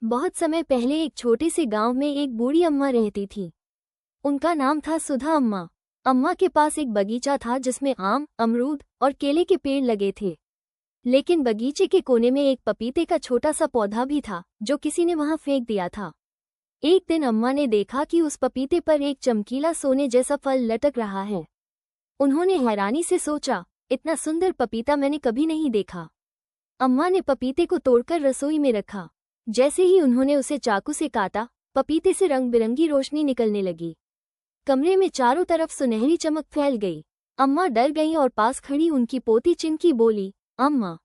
बहुत समय पहले एक छोटे से गांव में एक बूढ़ी अम्मा रहती थी। उनका नाम था सुधा अम्मा। अम्मा के पास एक बगीचा था जिसमें आम, अमरूद और केले के पेड़ लगे थे। लेकिन बगीचे के कोने में एक पपीते का छोटा सा पौधा भी था जो किसी ने वहां फेंक दिया था। एक दिन अम्मा ने देखा कि उस पपीते पर एक चमकीला सोने जैसा फल लटक रहा है। उन्होंने हैरानी से सोचा, इतना सुंदर पपीता मैंने कभी नहीं देखा। अम्मा ने पपीते को तोड़कर रसोई में रखा। जैसे ही उन्होंने उसे चाकू से काटा, पपीते से रंग बिरंगी रोशनी निकलने लगी। कमरे में चारों तरफ सुनहरी चमक फैल गई। अम्मा डर गईं और पास खड़ी उनकी पोती चिनकी बोली, अम्मा,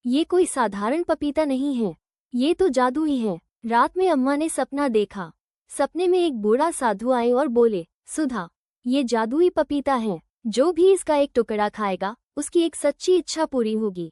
ये कोई साधारण पपीता नहीं है, ये तो जादुई है। रात में अम्मा ने सपना देखा। सपने में एक बूढ़ा साधु आए और बोले, सुधा, ये जादुई पपीता है, जो भी इसका एक टुकड़ा खाएगा उसकी एक सच्ची इच्छा पूरी होगी।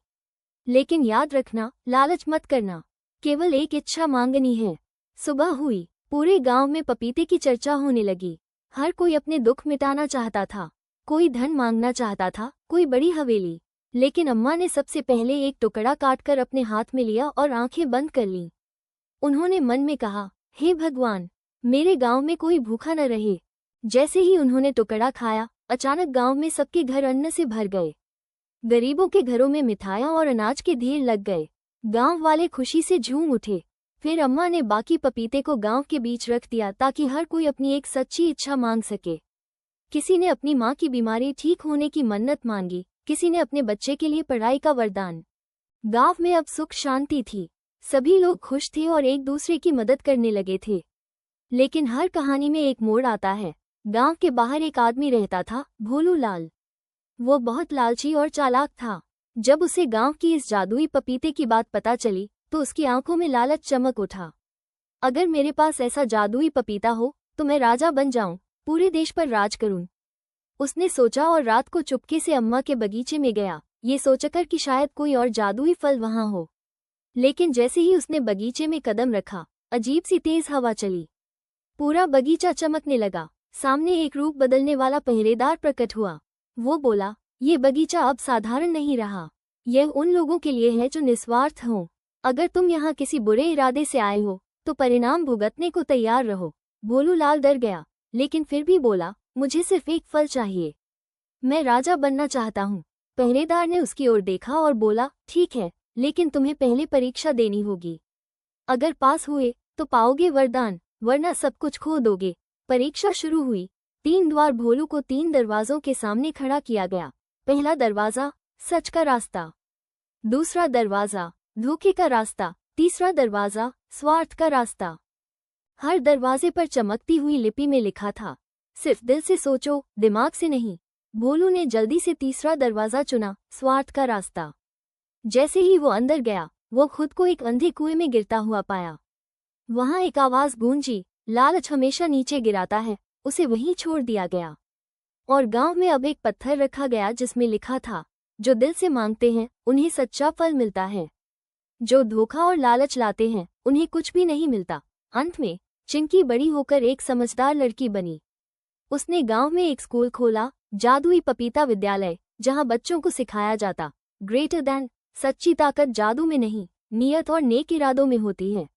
लेकिन याद रखना, लालच मत करना, केवल एक इच्छा मांगनी है। सुबह हुई, पूरे गांव में पपीते की चर्चा होने लगी। हर कोई अपने दुख मिटाना चाहता था। कोई धन मांगना चाहता था, कोई बड़ी हवेली। लेकिन अम्मा ने सबसे पहले एक टुकड़ा काटकर अपने हाथ में लिया और आंखें बंद कर लीं। उन्होंने मन में कहा, हे भगवान, मेरे गांव में कोई भूखा न रहे। जैसे ही उन्होंने टुकड़ा खाया, अचानक गांव में सबके घर अन्न से भर गए। गरीबों के घरों में मिठाइयाँ और अनाज के ढेर लग गए। गांव वाले खुशी से झूम उठे। फिर अम्मा ने बाकी पपीते को गांव के बीच रख दिया ताकि हर कोई अपनी एक सच्ची इच्छा मांग सके। किसी ने अपनी माँ की बीमारी ठीक होने की मन्नत मांगी, किसी ने अपने बच्चे के लिए पढ़ाई का वरदान। गांव में अब सुख शांति थी। सभी लोग खुश थे और एक दूसरे की मदद करने लगे थे। लेकिन हर कहानी में एक मोड़ आता है। गांव के बाहर एक आदमी रहता था, भोलू लाल। वो बहुत लालची और चालाक था। जब उसे गांव की इस जादुई पपीते की बात पता चली तो उसकी आंखों में लालच चमक उठा। अगर मेरे पास ऐसा जादुई पपीता हो तो मैं राजा बन जाऊं, पूरे देश पर राज करूं। उसने सोचा और रात को चुपके से अम्मा के बगीचे में गया, ये सोचकर कि शायद कोई और जादुई फल वहां हो। लेकिन जैसे ही उसने बगीचे में कदम रखा, अजीब सी तेज हवा चली। पूरा बगीचा चमकने लगा। सामने एक रूप बदलने वाला पहरेदार प्रकट हुआ। वो बोला, ये बगीचा अब साधारण नहीं रहा, यह उन लोगों के लिए है जो निस्वार्थ हों। अगर तुम यहाँ किसी बुरे इरादे से आए हो तो परिणाम भुगतने को तैयार रहो। भोलू लाल डर गया, लेकिन फिर भी बोला, मुझे सिर्फ एक फल चाहिए, मैं राजा बनना चाहता हूँ। पहरेदार ने उसकी ओर देखा और बोला, ठीक है, लेकिन तुम्हें पहले परीक्षा देनी होगी। अगर पास हुए तो पाओगे वरदान, वरना सब कुछ खो दोगे। परीक्षा शुरू हुई। 3 द्वार भोलू को 3 दरवाजों के सामने खड़ा किया गया। पहला दरवाजा, सच का रास्ता। दूसरा दरवाजा, धोखे का रास्ता। तीसरा दरवाजा, स्वार्थ का रास्ता। हर दरवाजे पर चमकती हुई लिपि में लिखा था, सिर्फ दिल से सोचो, दिमाग से नहीं। भोलू ने जल्दी से तीसरा दरवाजा चुना, स्वार्थ का रास्ता। जैसे ही वो अंदर गया, वो खुद को एक अंधे कुएं में गिरता हुआ पाया। वहां एक आवाज गूंजी, लालच हमेशा नीचे गिराता है, उसे वहीं छोड़ दिया गया। और गांव में अब एक पत्थर रखा गया जिसमें लिखा था, जो दिल से मांगते हैं उन्हें सच्चा फल मिलता है, जो धोखा और लालच लाते हैं उन्हें कुछ भी नहीं मिलता। अंत में चिंकी बड़ी होकर एक समझदार लड़की बनी। उसने गांव में एक स्कूल खोला, जादुई पपीता विद्यालय, जहां बच्चों को सिखाया जाता, ग्रेटर दैन, सच्ची ताकत जादू में नहीं, नियत और नेक इरादों में होती है।